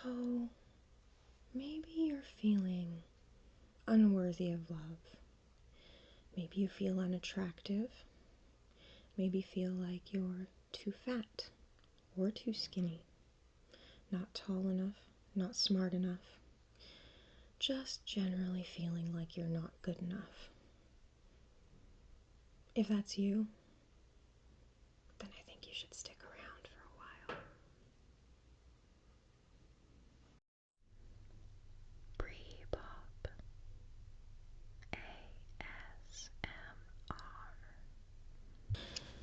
So maybe you're feeling unworthy of love. Maybe you feel unattractive. Maybe feel like you're too fat or too skinny. Not tall enough, not smart enough. Just generally feeling like you're not good enough. If that's you, then I think you should stick around for a while. Pre-pop ASMR.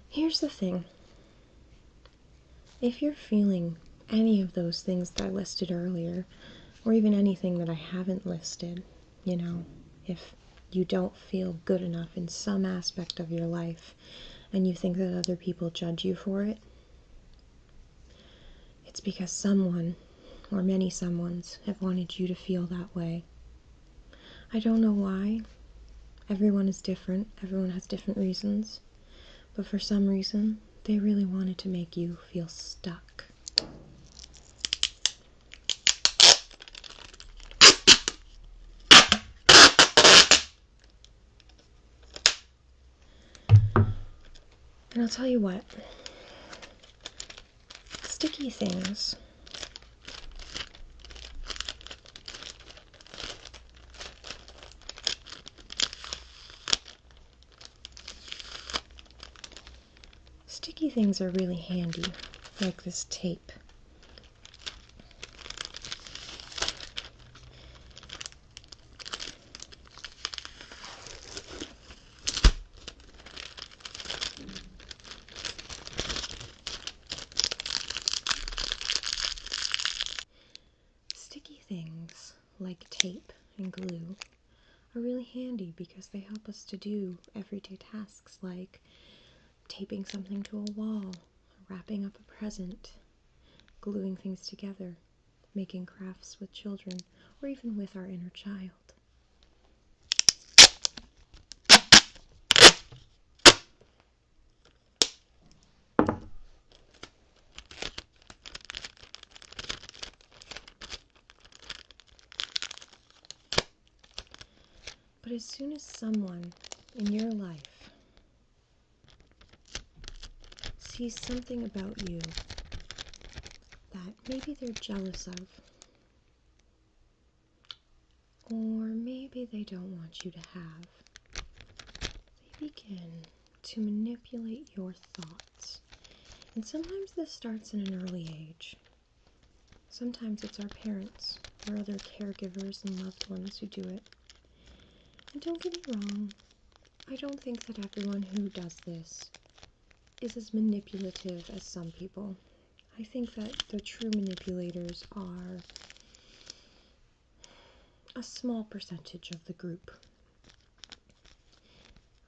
Here's the thing. If you're feeling any of those things that I listed earlier, or even anything that I haven't listed, if you don't feel good enough in some aspect of your life and you think that other people judge you for it, it's because someone, or many someones, have wanted you to feel that way. I don't know why. Everyone is different. Everyone has different reasons. But for some reason, they really wanted to make you feel stuck. And I'll tell you what, sticky things are really handy, like this tape. Sticky things like tape and glue are really handy because they help us to do everyday tasks like taping something to a wall, wrapping up a present, gluing things together, making crafts with children, or even with our inner child. But as soon as someone in your life sees something about you that maybe they're jealous of, or maybe they don't want you to have, they begin to manipulate your thoughts. And sometimes this starts in an early age. Sometimes it's our parents or other caregivers and loved ones who do it. And don't get me wrong, I don't think that everyone who does this is as manipulative as some people. I think that the true manipulators are a small percentage of the group.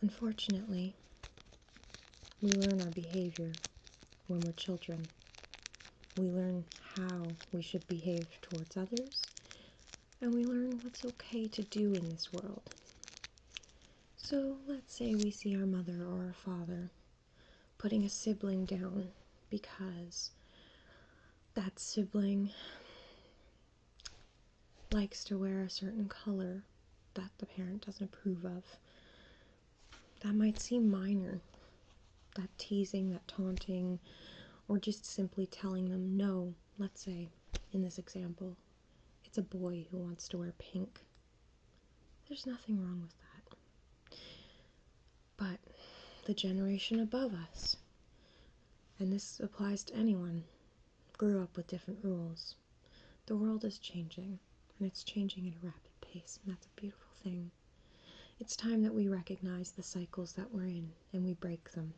Unfortunately, we learn our behavior when we're children. We learn how we should behave towards others, and we learn what's okay to do in this world. So let's say we see our mother or our father putting a sibling down because that sibling likes to wear a certain color that the parent doesn't approve of. That might seem minor, that teasing, that taunting, or just simply telling them no. Let's say, in this example, it's a boy who wants to wear pink. There's nothing wrong with that. But the generation above us, and this applies to anyone, grew up with different rules. The world is changing, and it's changing at a rapid pace, and that's a beautiful thing. It's time that we recognize the cycles that we're in, and we break them.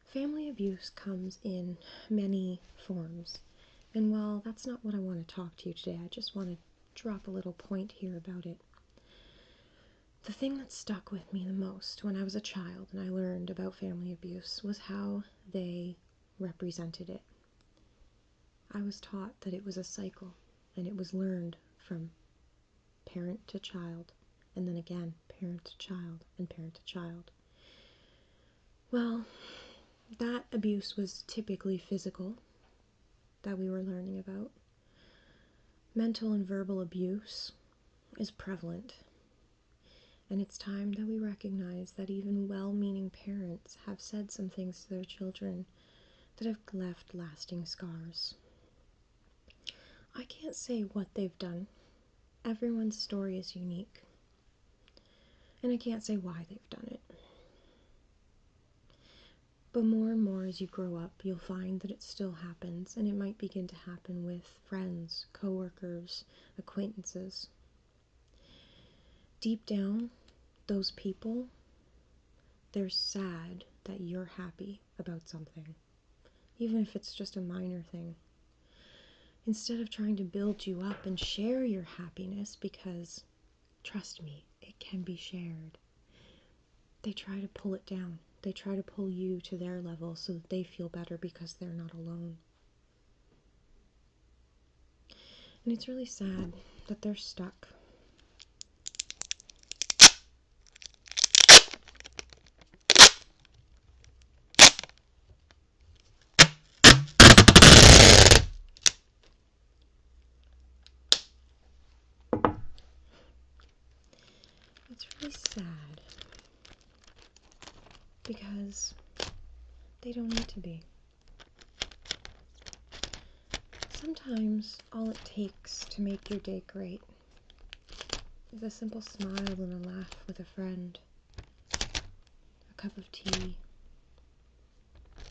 Family abuse comes in many forms, and while that's not what I want to talk to you today, I just want to drop a little point here about it. The thing that stuck with me the most when I was a child and I learned about family abuse was how they represented it. I was taught that it was a cycle, and it was learned from parent to child, and then again, parent to child, and parent to child. Well, that abuse was typically physical, that we were learning about. Mental and verbal abuse is prevalent, and it's time that we recognize that even well-meaning parents have said some things to their children that have left lasting scars. I can't say what they've done. Everyone's story is unique, and I can't say why they've done it. But more and more as you grow up, you'll find that it still happens, and it might begin to happen with friends, coworkers, acquaintances. Deep down, those people, they're sad that you're happy about something, even if it's just a minor thing. Instead of trying to build you up and share your happiness, because, trust me, it can be shared, they try to pull it down. They try to pull you to their level so that they feel better because they're not alone. And it's really sad that they're stuck. It's really sad because they don't need to be. Sometimes all it takes to make your day great is a simple smile and a laugh with a friend, a cup of tea,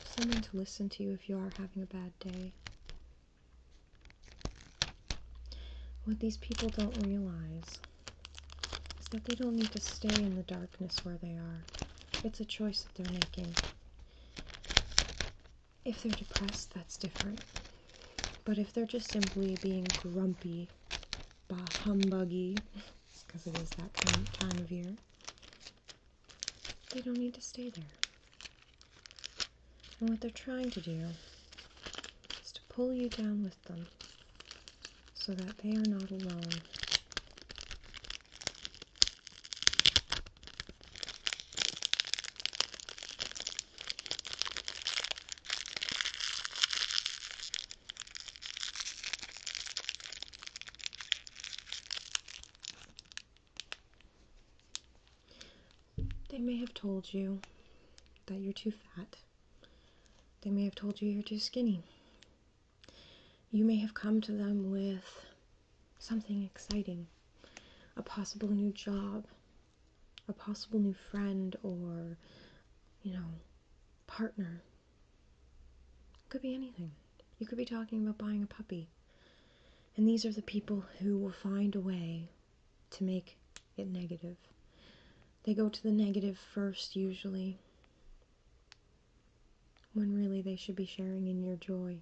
someone to listen to if you are having a bad day. What these people don't realize is that they don't need to stay in the darkness where they are. It's a choice that they're making. If they're depressed, that's different. But if they're just simply being grumpy, humbuggy, because it is that kind of time of year, they don't need to stay there. And what they're trying to do is to pull you down with them so that they are not alone. They may have told you that you're too fat. They may have told you you're too skinny. You may have come to them with something exciting, a possible new job, a possible new friend, or, partner. It could be anything. You could be talking about buying a puppy. And these are the people who will find a way to make it negative. They go to the negative first, usually, when really they should be sharing in your joy.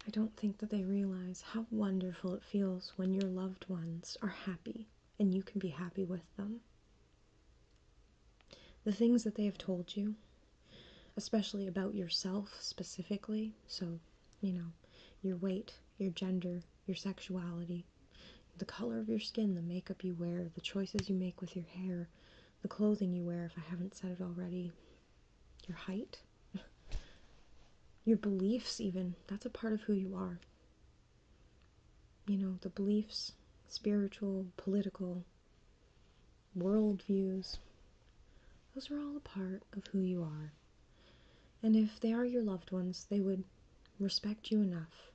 I don't think that they realize how wonderful it feels when your loved ones are happy and you can be happy with them. The things that they have told you, especially about yourself specifically, so, your weight, your gender, your sexuality, the color of your skin, the makeup you wear, the choices you make with your hair, the clothing you wear, if I haven't said it already, your height, your beliefs even, that's a part of who you are. The beliefs, spiritual, political, worldviews, those are all a part of who you are. And if they are your loved ones, they would respect you enough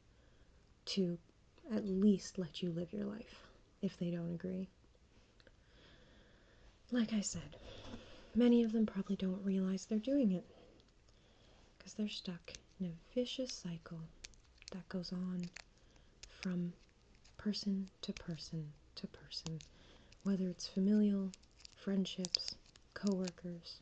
to at least let you live your life, if they don't agree. Like I said, many of them probably don't realize they're doing it, because they're stuck in a vicious cycle that goes on from person to person to person, whether it's familial, friendships, coworkers.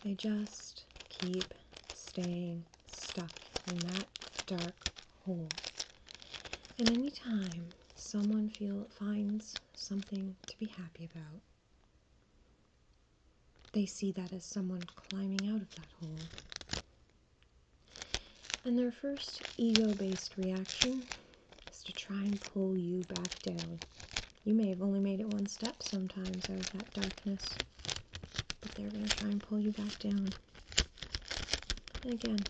They just keep staying stuck in that dark hole. And anytime someone finds something to be happy about, they see that as someone climbing out of that hole. And their first ego-based reaction is to try and pull you back down. You may have only made it one step sometimes out of that darkness, but they're going to try and pull you back down. And again,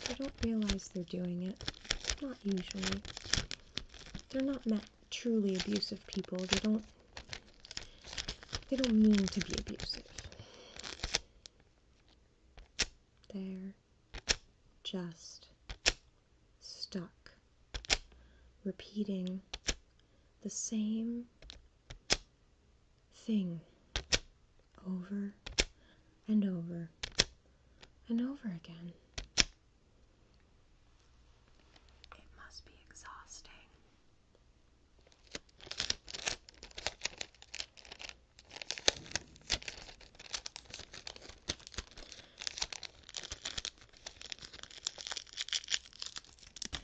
they don't realize they're doing it. Not usually. They're not truly abusive people. They don't mean to be abusive. They're just stuck, repeating the same thing over and over and over again. It must be exhausting.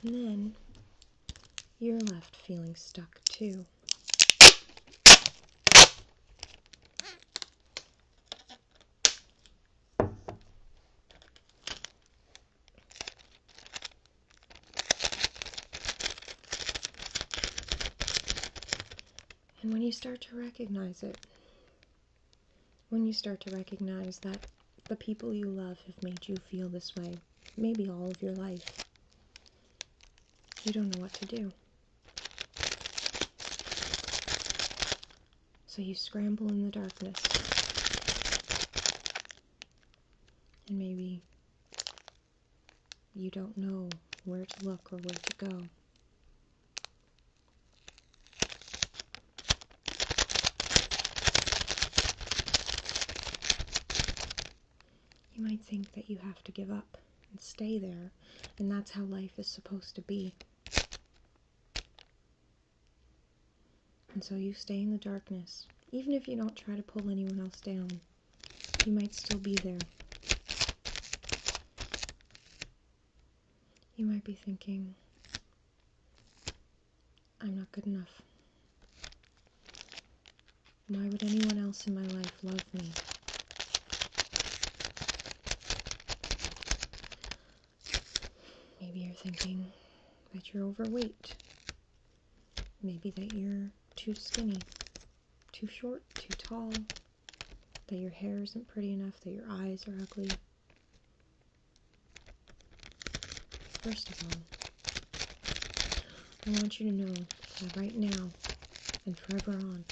And then you're left feeling stuck too. And when you start to recognize it, when you start to recognize that the people you love have made you feel this way, maybe all of your life, you don't know what to do. So you scramble in the darkness. And maybe you don't know where to look or where to go. You might think that you have to give up and stay there, and that's how life is supposed to be. And so you stay in the darkness. Even if you don't try to pull anyone else down, you might still be there. You might be thinking, I'm not good enough. Why would anyone else in my life love me? Maybe you're thinking that you're overweight. Maybe that you're too skinny, too short, too tall, that your hair isn't pretty enough, that your eyes are ugly. First of all, I want you to know that right now and forever on,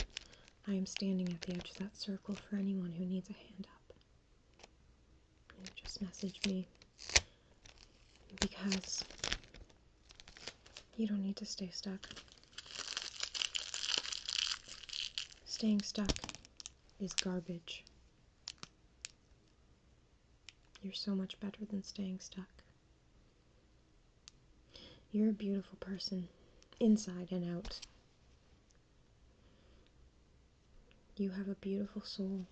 I am standing at the edge of that circle for anyone who needs a hand up. You just message me, because you don't need to stay stuck. Staying stuck is garbage. You're so much better than staying stuck. You're a beautiful person, inside and out. You have a beautiful soul.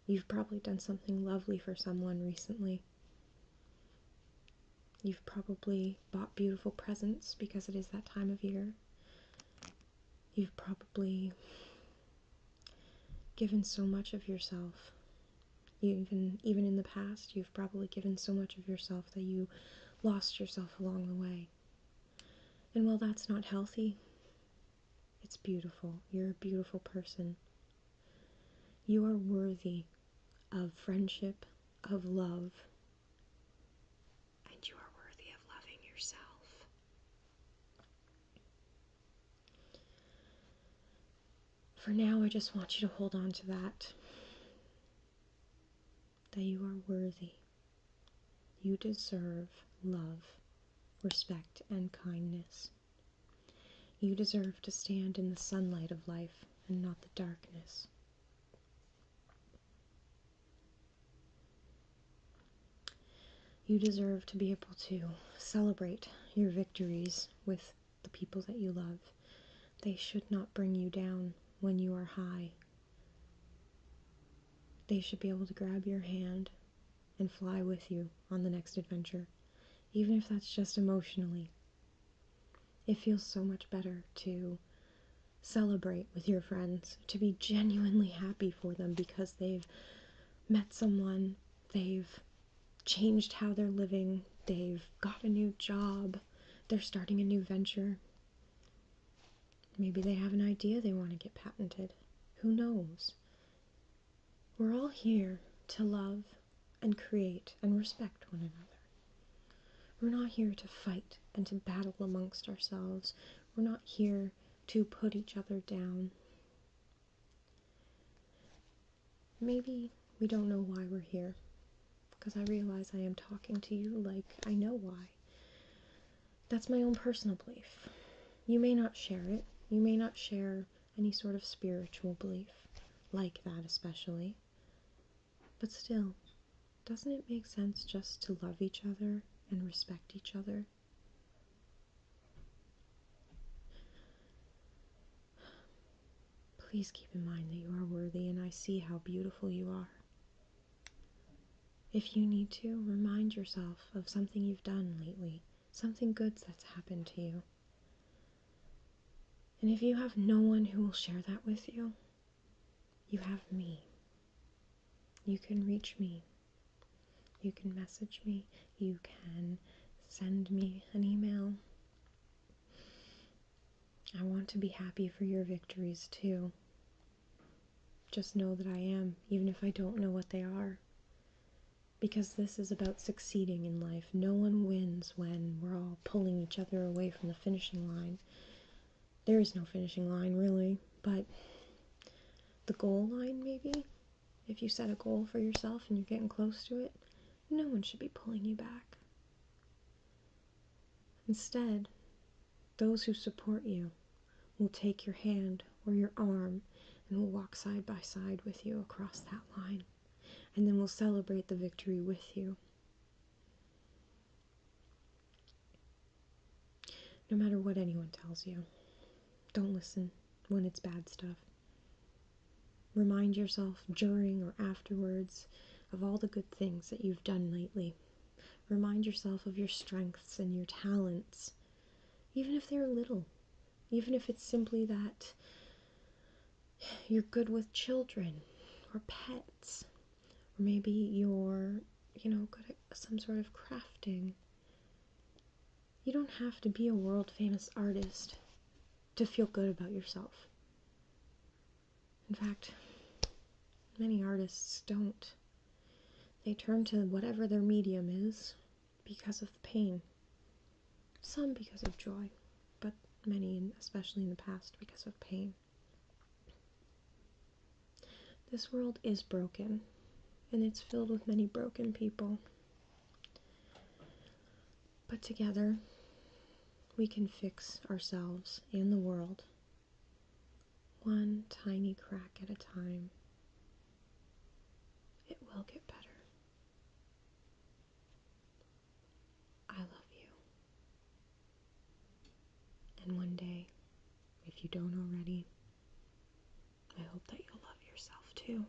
You've probably done something lovely for someone recently. You've probably bought beautiful presents because it is that time of year. You've probably given so much of yourself. Even in the past, you've probably given so much of yourself that you lost yourself along the way. And while that's not healthy, it's beautiful. You're a beautiful person. You are worthy of friendship, of love, and you are worthy of loving yourself. For now, I just want you to hold on to that you are worthy. You deserve love, respect, and kindness. You deserve to stand in the sunlight of life and not the darkness. You deserve to be able to celebrate your victories with the people that you love. They should not bring you down when you are high. They should be able to grab your hand and fly with you on the next adventure, even if that's just emotionally. It feels so much better to celebrate with your friends, to be genuinely happy for them because they've met someone, they've changed how they're living, they've got a new job, they're starting a new venture. Maybe they have an idea they want to get patented. Who knows? We're all here to love and create and respect one another. We're not here to fight and to battle amongst ourselves. We're not here to put each other down. Maybe we don't know why we're here, because I realize I am talking to you like I know why. That's my own personal belief. You may not share it. You may not share any sort of spiritual belief, like that especially. But still, doesn't it make sense just to love each other and respect each other? Please keep in mind that you are worthy, and I see how beautiful you are. If you need to, remind yourself of something you've done lately, something good that's happened to you. And if you have no one who will share that with you, you have me. You can reach me. You can message me. You can send me an email. I want to be happy for your victories too. Just know that I am, even if I don't know what they are. Because this is about succeeding in life. No one wins when we're all pulling each other away from the finishing line. There is no finishing line, really, but the goal line, maybe? If you set a goal for yourself and you're getting close to it, no one should be pulling you back. Instead, those who support you will take your hand or your arm and will walk side by side with you across that line. And then we'll celebrate the victory with you. No matter what anyone tells you, don't listen when it's bad stuff. Remind yourself during or afterwards of all the good things that you've done lately. Remind yourself of your strengths and your talents, even if they're little. Even if it's simply that you're good with children or pets, or maybe you're, good at some sort of crafting. You don't have to be a world-famous artist to feel good about yourself. In fact, many artists don't. They turn to whatever their medium is because of the pain. Some because of joy, but many, especially in the past, because of pain. This world is broken, and it's filled with many broken people. But together, we can fix ourselves and the world, one tiny crack at a time. It will get better. I love you. And one day, if you don't already, I hope that you'll love yourself too.